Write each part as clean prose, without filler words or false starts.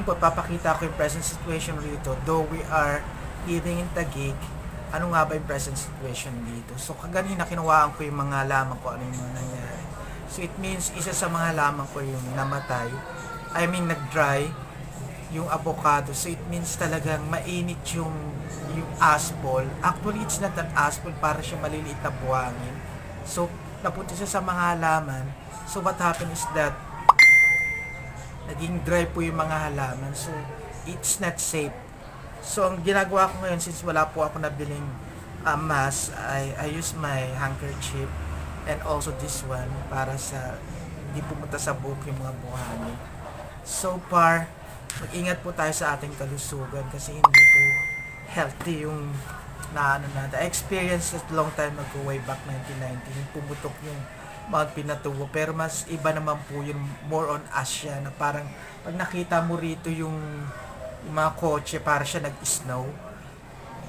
po, papakita ko yung present situation rito. Though we are living in Taguig, ano nga ba yung present situation dito? So, kaganina kinuhaan ko yung mga halaman ko, ano yung mga nangyari. So, it means isa sa mga halaman ko yung namatay. I mean, nag-dry yung avocado. So, it means talagang mainit yung asphalt. Actually, it's not an asphalt, para siya maliliit na buhangin. So, napunta siya sa mga halaman. So, what happened is that naging dry po yung mga halaman. So, it's not safe. So, ang ginagawa ko ngayon, since wala po ako nabiling mask, I use my handkerchief and also this one para sa hindi pumunta sa buhok yung mga buhangin. So far, mag-ingat po tayo sa ating kalusugan kasi hindi po healthy yung naano natin. I experienced it long time ago, way back 1990, pumutok yung mga pinatubo. Pero mas iba naman po yun, more on Asia, na parang pag nakita mo rito yung mga kotse, para siya nag-snow.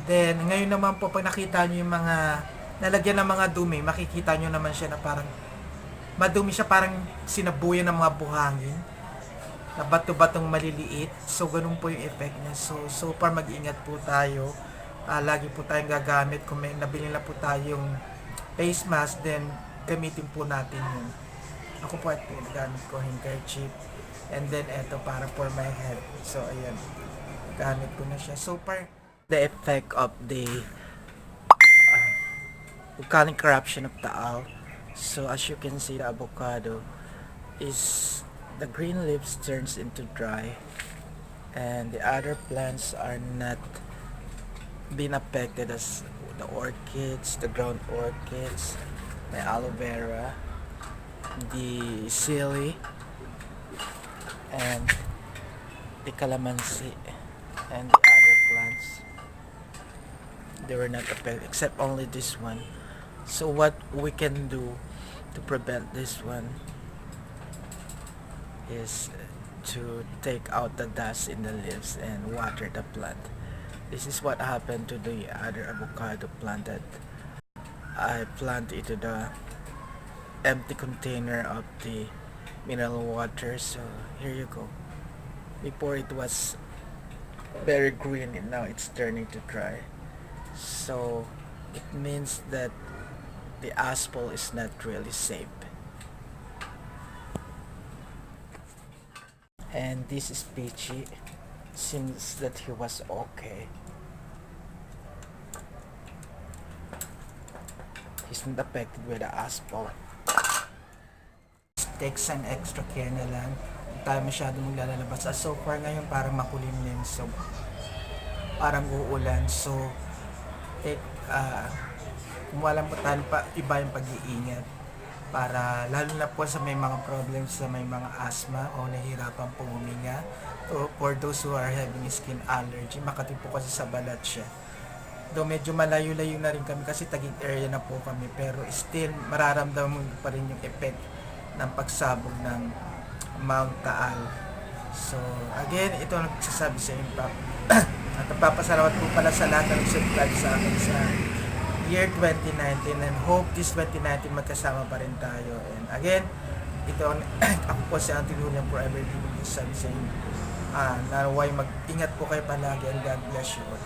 Then, ngayon naman po, pag nakita nyo yung mga nalagyan ng mga dumi, makikita nyo naman siya na parang madumi siya, parang sinabuyan ng mga buhangin na bato-batong maliliit. So, ganun po yung effect niya. So far, mag-ingat po tayo. Lagi po tayong gagamit. Kung may nabili na po tayong face mask, then gamitin po natin yun. Ako po at gamit ko handkerchief. And then, eto para for my head. So, ayan. Gamit ko na siya. So far, the effect of the volcanic eruption of Taal. So, as you can see, the avocado is, the green leaves turns into dry. And the other plants are not being affected, as the orchids, the ground orchids, the aloe vera, the silly, and the calamansi, and the other plants, they were not affected except only this one. So what we can do to prevent this one is to take out the dust in the leaves and water the plant. This is what happened to the other avocado plant that I planted into the empty container of the mineral water. So here you go. Before it was very green and now it's turning to dry. So it means that the asphalt is not really safe. And this is Peachy. Seems that he was okay. He's not affected with the asphalt. Takes an extra care na lang. Hindi tayo masyadong maglalabas. So far ngayon parang makulimlim. So parang uulan. So kung walang tayo pa, iba yung pag-iingat. Para lalo na po sa may mga problems, sa may mga asthma o nahihirapan pong huminga, o for those who are having skin allergy, makati po kasi sa balat siya. Though medyo malayo-layo na rin kami kasi Taguig area na po kami, pero still mararamdaman mo pa rin yung effect ng pagsabog ng Mount Taal. So again, ito ang nagsasabi sa inyo at nagpapasalamat po pala sa lahat ng subscribe sa akin sa year 2019, and hope this 2019 magkasama pa rin tayo. And again, ito ako po si Auntie Julian forever giving you sabi sa inyo. Naway mag-ingat po kayo palagi, and God bless you all.